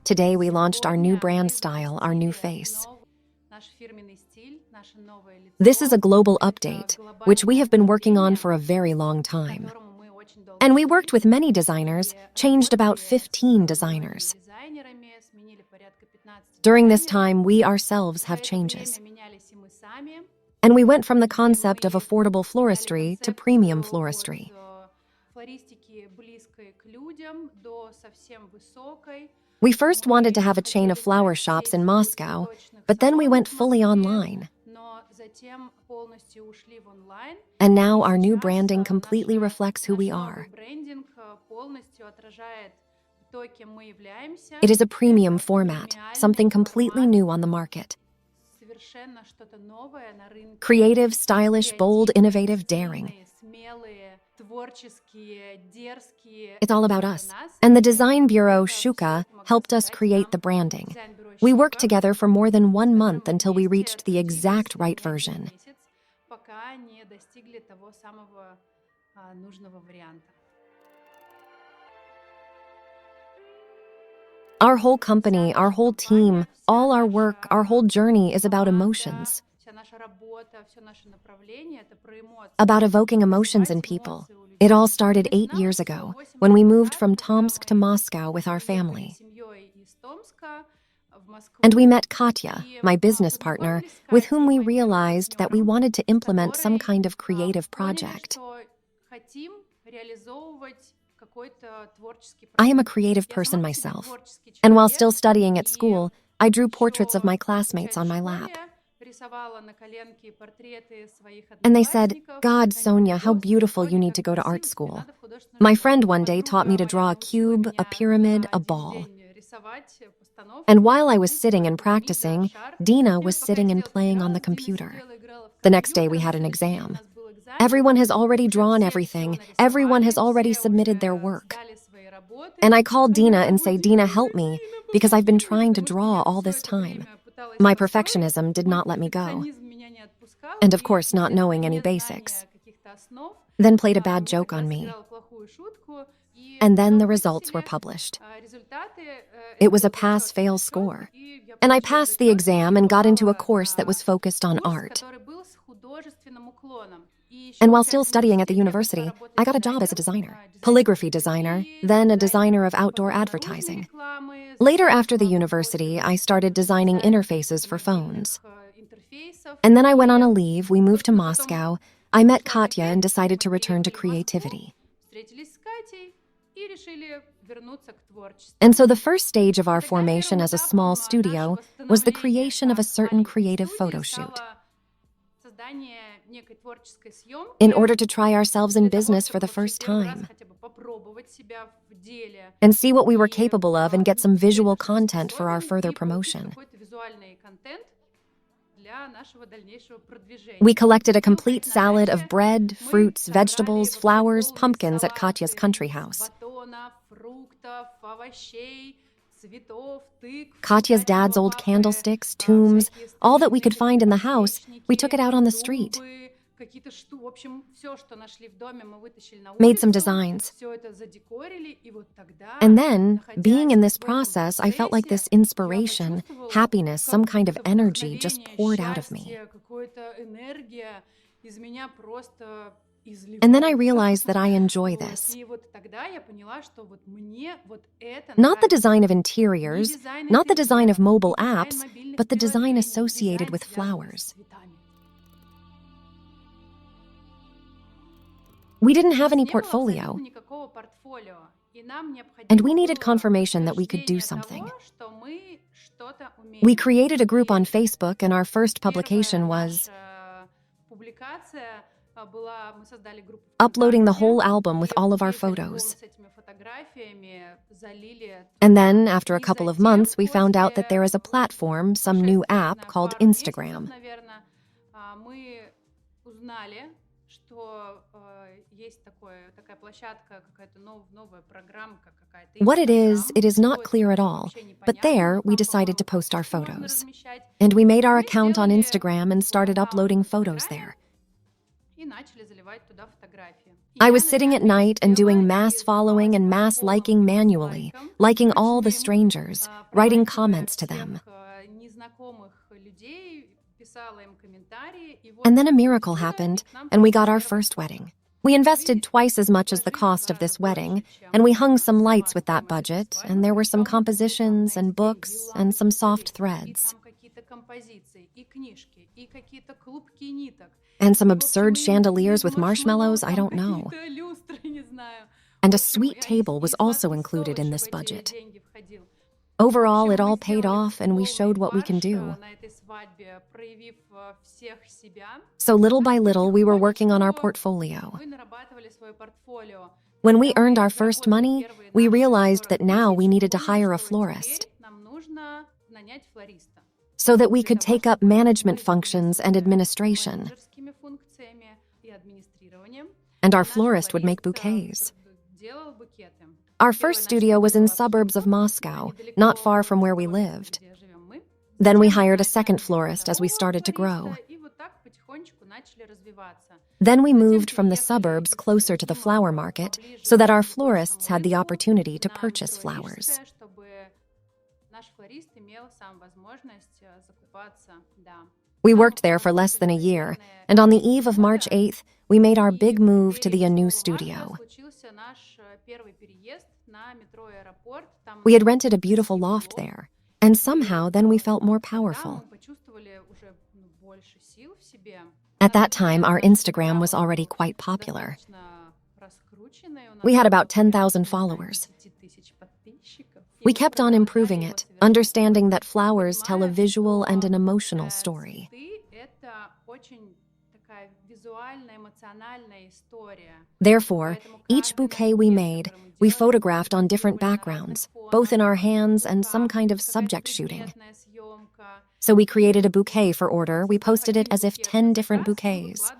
Today, we launched our new brand style, our new face. This is a global update, which we have been working on for a very long time. And we worked with many designers, changed about 15 designers. During this time, we ourselves have changes. And we went from the concept of affordable floristry to premium floristry. We first wanted to have a chain of flower shops in Moscow, but then we went fully online. And now our new branding completely reflects who we are. It is a premium format, something completely new on the market. Creative, stylish, bold, innovative, daring. It's all about us. And the design bureau, Shuka, helped us create the branding. We worked together for more than 1 month until we reached the exact right version. Our whole company, our whole team, all our work, our whole journey is about emotions. About evoking emotions in people. It all started 8 years ago, when we moved from Tomsk to Moscow with our family. And we met Katya, my business partner, with whom we realized that we wanted to implement some kind of creative project. I am a creative person myself, and while still studying at school, I drew portraits of my classmates on my lap. And they said, "God, Sonia, how beautiful you need to go to art school." My friend one day taught me to draw a cube, a pyramid, a ball. And while I was sitting and practicing, Dina was sitting and playing on the computer. The next day we had an exam. Everyone has already drawn everything. Everyone has already submitted their work. And I called Dina and say, "Dina, help me, because I've been trying to draw all this time." My perfectionism did not let me go. And of course, not knowing any basics. Then played a bad joke on me. And then the results were published. It was a pass-fail score. And I passed the exam and got into a course that was focused on art. And while still studying at the university, I got a job as a designer, calligraphy designer, then a designer of outdoor advertising. Later after the university, I started designing interfaces for phones. And then I went on a leave, we moved to Moscow, I met Katya and decided to return to creativity. And so the first stage of our formation as a small studio was the creation of a certain creative photo shoot. In order to try ourselves in business for the first time. And see what we were capable of and get some visual content for our further promotion. We collected a complete salad of bread, fruits, vegetables, flowers, pumpkins at Katya's country house. Katya's dad's old candlesticks, tombs, all that we could find in the house, we took it out on the street. Made some designs. And then, being in this process, I felt like this inspiration, happiness, some kind of energy just poured out of me. And then I realized that I enjoy this. Not the design of interiors, not the design of mobile apps, but the design associated with flowers. We didn't have any portfolio, and we needed confirmation that we could do something. We created a group on Facebook, and our first publication was uploading the whole album with all of our photos. And then, after a couple of months, we found out that there is a platform, some new app called Instagram. What it is not clear at all, but there we decided to post our photos. And we made our account on Instagram and started uploading photos there. I was sitting at night and doing mass following and mass liking manually, liking all the strangers, writing comments to them. And then a miracle happened, and we got our first wedding. We invested twice as much as the cost of this wedding, and we hung some lights with that budget, and there were some compositions and books and some soft threads. And some absurd chandeliers with marshmallows, I don't know. And a sweet table was also included in this budget. Overall, it all paid off, and we showed what we can do. So little by little, we were working on our portfolio. When we earned our first money, we realized that now we needed to hire a florist so that we could take up management functions and administration. And our florist would make bouquets. Our first studio was in suburbs of Moscow, not far from where we lived. Then we hired a second florist as we started to grow. Then we moved from the suburbs closer to the flower market so that our florists had the opportunity to purchase flowers. We worked there for less than a year, and on the eve of March 8th, we made our big move to the new studio. We had rented a beautiful loft there, and somehow then we felt more powerful. At that time, our Instagram was already quite popular. We had about 10,000 followers. We kept on improving it, understanding that flowers tell a visual and an emotional story. Therefore, each bouquet we made, we photographed on different backgrounds, both in our hands and some kind of subject shooting. So we created a bouquet for order. We posted it as if 10 different bouquets.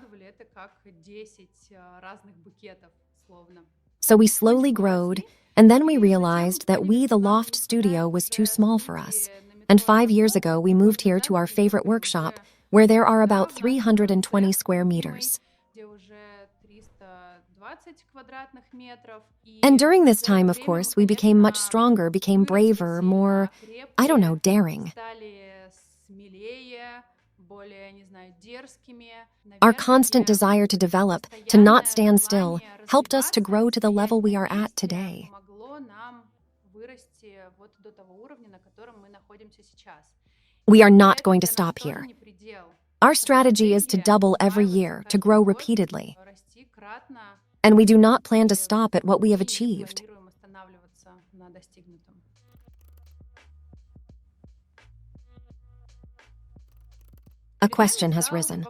So we slowly growed, and then we realized that the loft studio, was too small for us. And 5 years ago, we moved here to our favorite workshop, where there are about 320 square meters. And during this time, of course, we became much stronger, became braver, more, daring. Our constant desire to develop, to not stand still, helped us to grow to the level we are at today. We are not going to stop here. Our strategy is to double every year, to grow repeatedly. And we do not plan to stop at what we have achieved. A question has risen.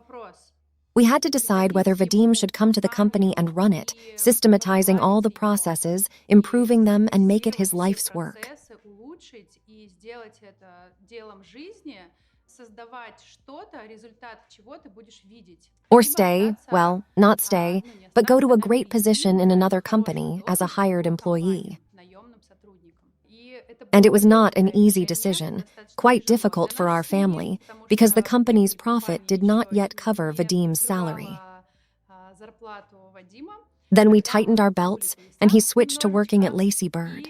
We had to decide whether Vadim should come to the company and run it, systematizing all the processes, improving them, and make it his life's work. Or stay, well, not stay, but go to a great position in another company as a hired employee. And it was not an easy decision, quite difficult for our family, because the company's profit did not yet cover Vadim's salary. Then we tightened our belts, and he switched to working at Lacy Bird.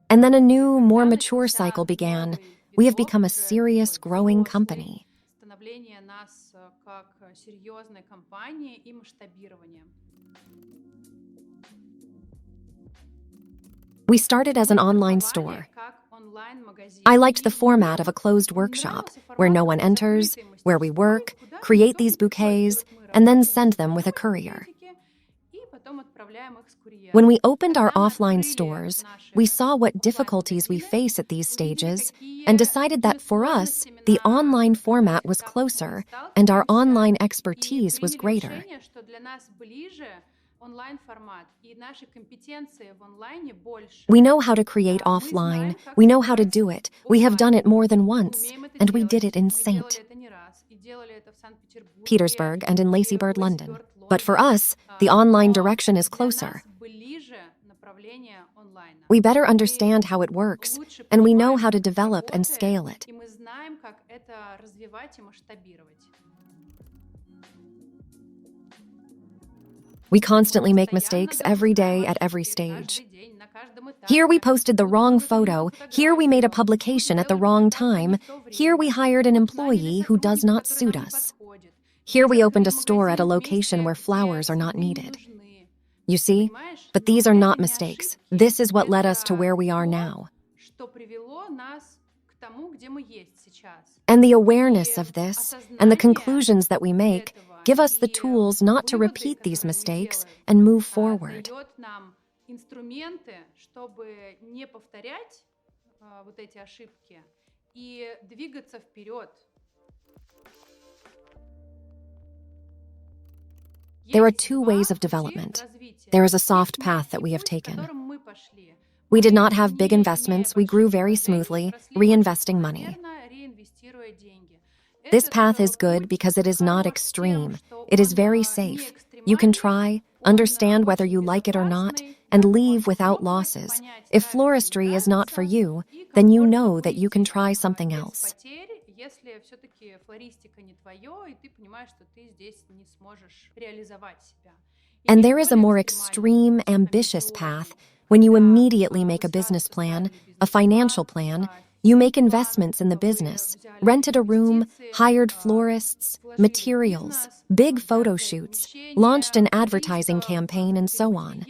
And then a new, more mature cycle began. We have become a serious, growing company. We started as an online store. I liked the format of a closed workshop, where no one enters, where we work, create these bouquets, and then send them with a courier. When we opened our offline stores, we saw what difficulties we face at these stages and decided that for us, the online format was closer and our online expertise was greater. We know how to create offline. We know how to do it. We have done it more than once, and we did it in St. Petersburg and in Lacy Bird, London. But for us, the online direction is closer. We better understand how it works, and we know how to develop and scale it. We constantly make mistakes every day at every stage. Here we posted the wrong photo, here we made a publication at the wrong time, here we hired an employee who does not suit us. Here we opened a store at a location where flowers are not needed. You see? But these are not mistakes. This is what led us to where we are now. And the awareness of this and the conclusions that we make give us the tools not to repeat these mistakes and move forward. Инструменты, чтобы не повторять вот эти ошибки и двигаться вперед. There are two ways of development. There is a soft path that we have taken. We did not have big investments, we grew very smoothly, reinvesting money. This path is good because it is not extreme. It is very safe. You can try, understand whether you like it or not, and leave without losses. If floristry is not for you, then you know that you can try something else. And there is a more extreme, ambitious path when you immediately make a business plan, a financial plan. You make investments in the business, rented a room, hired florists, materials, big photo shoots, launched an advertising campaign, and so on.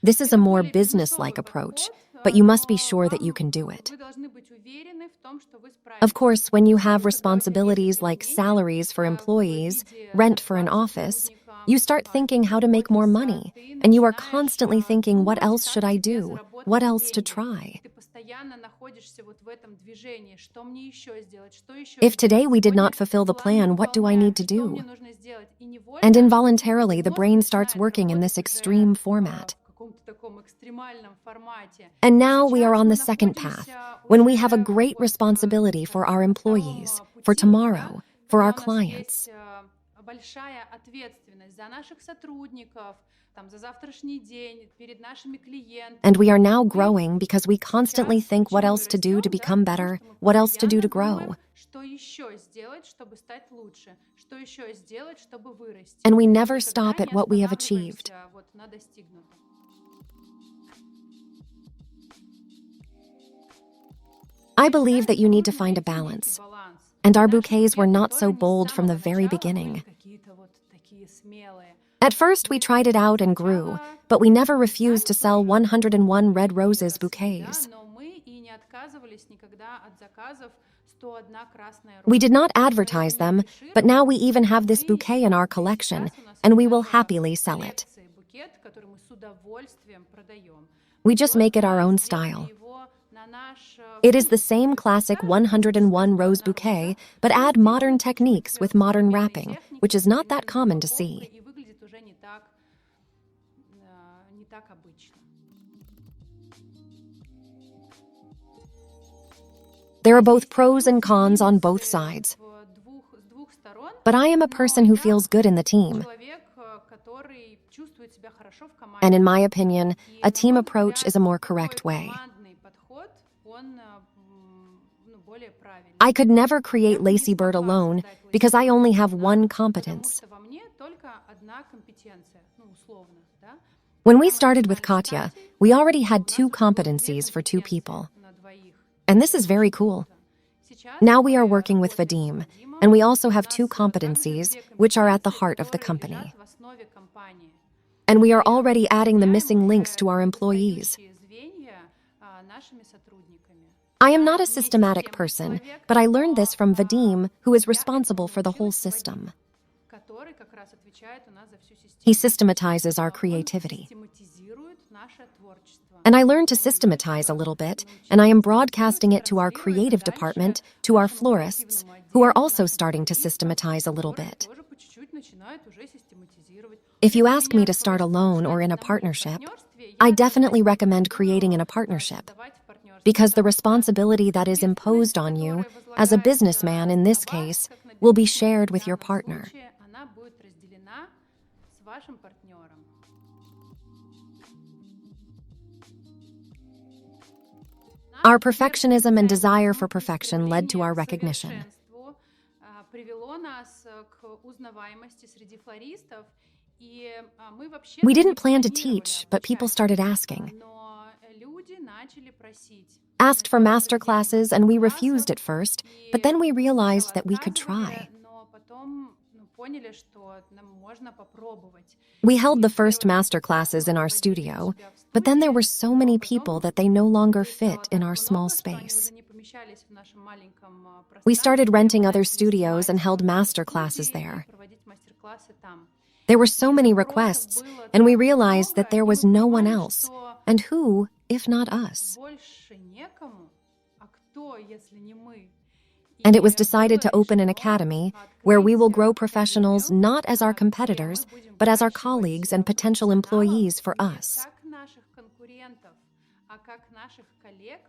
This is a more business-like approach, but you must be sure that you can do it. Of course, when you have responsibilities like salaries for employees, rent for an office, you start thinking how to make more money, and you are constantly thinking, what else should I do? What else to try? If today we did not fulfill the plan, what do I need to do? And involuntarily, the brain starts working in this extreme format. And now we are on the second path, when we have a great responsibility for our employees, for tomorrow, for our clients. And we are now growing because we constantly think what else to do to become better, what else to do to grow. And we never stop at what we have achieved. I believe that you need to find a balance. And our bouquets were not so bold from the very beginning. At first, we tried it out and grew, but we never refused to sell 101 red roses bouquets. We did not advertise them, but now we even have this bouquet in our collection, and we will happily sell it. We just make it our own style. It is the same classic 101 rose bouquet, but add modern techniques with modern wrapping, which is not that common to see. There are both pros and cons on both sides. But I am a person who feels good in the team. And in my opinion, a team approach is a more correct way. I could never create Lacy Bird alone because I only have one competence. When we started with Katya, we already had 2 competencies for 2 people. And this is very cool. Now we are working with Vadim, and we also have 2 competencies, which are at the heart of the company. And we are already adding the missing links to our employees. I am not a systematic person, but I learned this from Vadim, who is responsible for the whole system. He systematizes our creativity. And I learned to systematize a little bit, and I am broadcasting it to our creative department, to our florists, who are also starting to systematize a little bit. If you ask me to start alone or in a partnership, I definitely recommend creating in a partnership, because the responsibility that is imposed on you, as a businessman in this case, will be shared with your partner. Our perfectionism and desire for perfection led to our recognition. привело нас к узнаваемости среди флористов, и мы вообще We не didn't plan to планировали teach, but people обучать, started asking. но люди начали просить Asked for master проведение classes, and we мастер-классов, refused at first, but и then we realized сначала that we could отказывали, try. но потом поняли, что нам можно попробовать. We held И the first первый master мастер-класс classes мы in our проводили у studio, себя в but then there студии, were so но many потом people that they no longer людей стало fit in так our small много, что они уже space. не помещались в нашем маленьком We started пространстве, renting мы other начали studios and снимать held master студии classes и there. проводить мастер-классы там. There were so И many запросов requests, было and we так realized много, that there и was мы no one понимали, else. что And who, if not us? больше некому, а кто, если не мы? And it И was decided было to open an решено academy where we открыть will grow академию, professionals not as our где мы competitors, будем but as our выращивать colleagues and potential профессионалов employees for не us. как наших конкурентов, а как наших коллег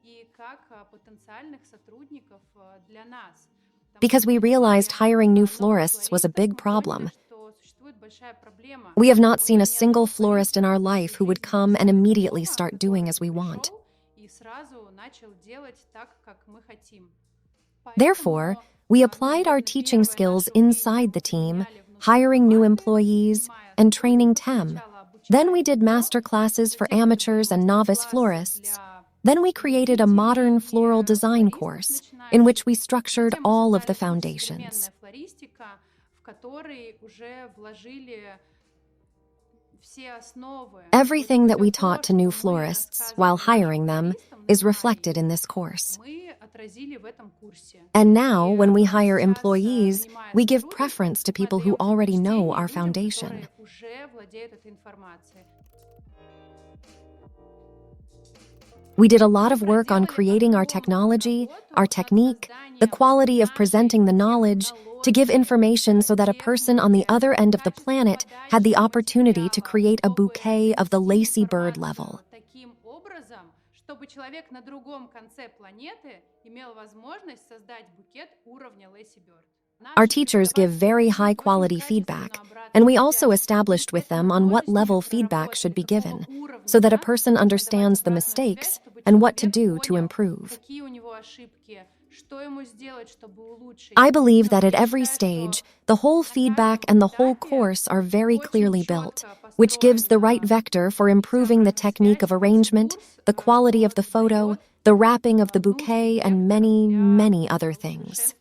и как потенциальных сотрудников для нас. Because we realized hiring new florists was a big problem. We have not seen a single florist in our life who would come and immediately start doing as we want. Therefore, we applied our teaching skills inside the team, hiring new employees, and training TEM. Then we did master classes for amateurs and novice florists. Then we created a modern floral design course, in which we structured all of the foundations. Everything that we taught to new florists while hiring them is reflected in this course. And now, when we hire employees, we give preference to people who already know our foundation. We did a lot of work on creating our technology, our technique, the quality of presenting the knowledge, to give information so that a person on the other end of the planet had the opportunity to create a bouquet of the lacy bird level. Чтобы человек на другом конце планеты имел возможность создать букет уровня Lacy Bird. Our teachers give very high-quality feedback, and we also established with them on what level feedback should be given, so that a person understands the mistakes and what to do to improve. I believe that at every stage, the whole feedback and the whole course are very clearly built, which gives the right vector for improving the technique of arrangement, the quality of the photo, the wrapping of the bouquet, and many, many other things.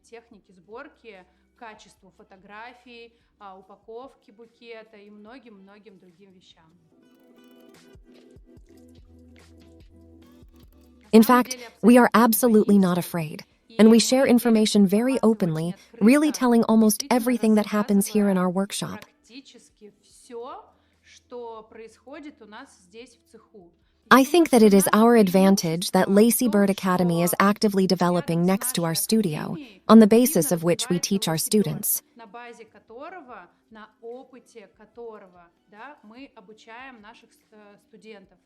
Техники сборки, качеству фотографий, упаковки букета и многим-многим другим вещам. In fact, we are absolutely not afraid, and we share information very openly, really telling almost everything that happens here in our workshop. Практически все, что происходит у нас здесь в цеху. I think that it is our advantage that Lacy Bird Academy is actively developing next to our studio, on the basis of which we teach our students. На базе которого, на опыте которого, да, мы обучаем наших студентов.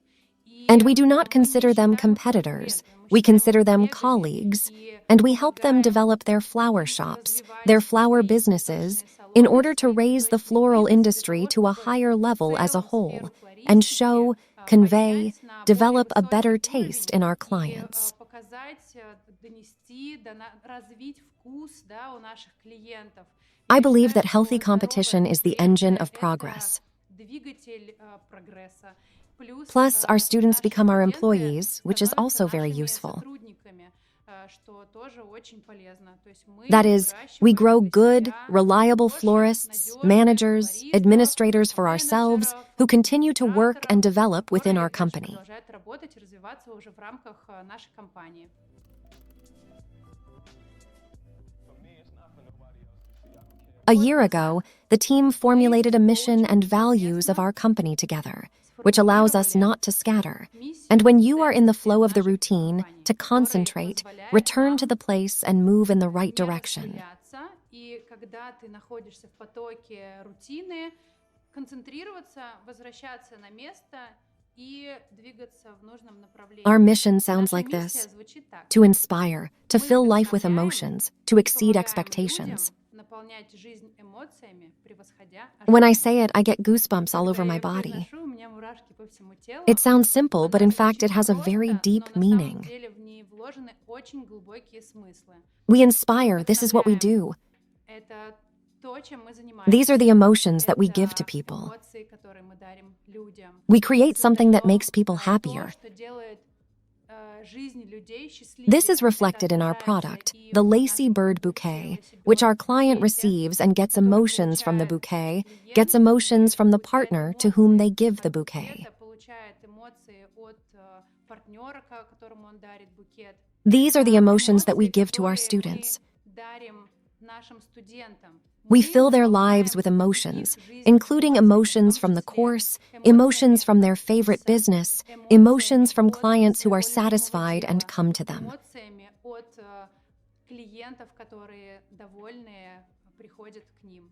And we do not consider them competitors. We consider them colleagues, and we help them develop their flower shops, their flower businesses, in order to raise the floral industry to a higher level as a whole, and show, convey, develop a better taste in our clients. I believe that healthy competition is the engine of progress. Plus, our students become our employees, which is also very useful. That is, we grow good, reliable florists, managers, administrators for ourselves, who continue to work and develop within our company. A year ago, the team formulated a mission and values of our company together, which allows us not to scatter. And when you are in the flow of the routine, to concentrate, return to the place, and move in the right direction. Our mission sounds like this: to inspire, to fill life with emotions, to exceed expectations. When I say it, I get goosebumps all over my body. меня мурашки по всему телу. It sounds simple, but Она in fact, it звучит has a very просто, deep но на самом meaning. деле в ней вложены очень глубокие смыслы. We inspire, this is what we do. Это то, чем мы занимаемся. These are the emotions that we give to Это people. эмоции, которые мы дарим людям. We create something that Создаем, makes people то, happier. что делает, жизнь людей счастливее. This is Это reflected in our отражается product, и the в Lacy нашей Bird продукции Bouquet, Lacy which our Bird client букете, receives and gets который emotions from the получает bouquet, клиент, gets emotions from the получает partner to whom they эмоции give the от bouquet. букета, получает эмоции от партнера, которому он дарит букет. These are the emotions that we Эмоции, give to our которые students. мы дарим нашим студентам. We Мы fill their lives наполняем with их emotions, жизнь including эмоциями, в emotions том from the числе course, emotions from their эмоциями favorite от курса, business, эмоциями emotions from от clients who своего are любимого satisfied and дела, come to them. эмоциями от клиентов, которые довольные, приходят к ним.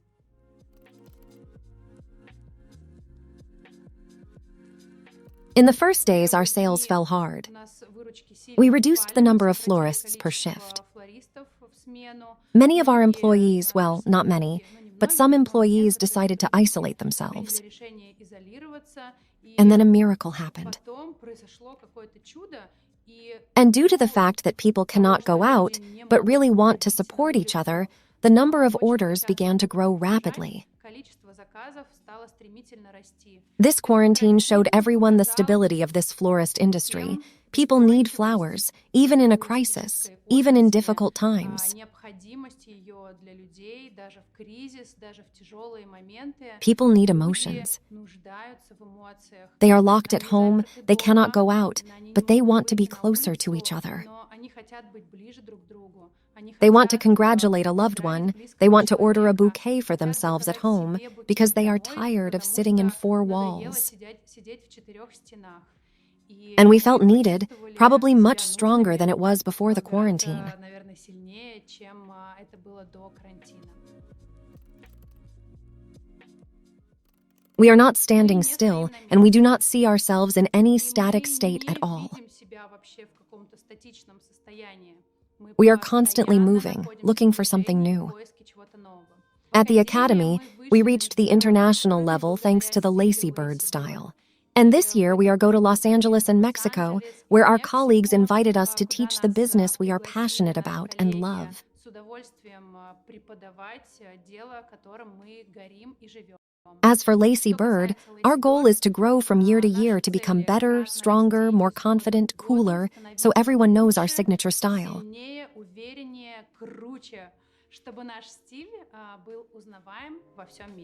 In the first days, our sales fell hard. У нас выручки сильно We reduced упали, the мы number of сократили florists per количество shift. флористов в смену. Many of our Многие, employees, well, not many, сотрудники, ну, не but многие, some но employees некоторые decided to сотрудники isolate themselves. приняли решение изолироваться, и And then a miracle happened. потом произошло какое-то чудо, и And due to the fact that people cannot go out, but really want to support each other, the number of orders began to grow rapidly. количество заказов стало стремительно расти. This quarantine showed everyone the stability of this florist industry. People need flowers, even in a crisis, even in difficult times. Необходимость ее для людей даже в кризис, даже в тяжелые моменты. People need Люди emotions. нуждаются в эмоциях. They are locked at Они home, заперты they cannot дома, go out, они не but they могут want to be выйти на closer to улицу, each other. но они хотят быть ближе друг к другу. Они They want to хотят, congratulate a loved поздравить one. близкого They want to order a человека, bouquet for хотят themselves at заказать home себе букет because they are домой, tired of потому sitting in что four надоело walls. сидеть в четырех стенах. И And we мы felt needed, почувствовали probably much себя stronger than нужными it was before the гораздо, quarantine. наверное, сильнее, чем это было до карантина. We are not Мы standing не still, стоим на and we do месте, not see ourselves in any и static мы state at не all. видим себя вообще в каком-то статичном состоянии. Мы We are constantly постоянно moving, находимся looking в for something движении, в new. поиске чего-то нового. В At the академии Academy, мы we вышли на reached the международный international уровень level thanks to the благодаря Lacy стилю Bird Lacy Bird. style. And this year, we are go to Los Angeles and в Mexico, Лос-Анджелес и where в our colleagues Мексику, invited us to куда teach the нас business we are пригласили passionate наши about and коллеги love. с удовольствием преподавать дело, которым мы горим и живем. As for Lacy Что Bird, касается our Lacy goal Bird, is to grow from year to наши year to become цели better, кратно stronger, расти more из года confident, в год, cooler, so становиться everyone knows our лучше, signature style. сильнее, увереннее, круче, чтобы наш стиль был узнаваем во всем мире.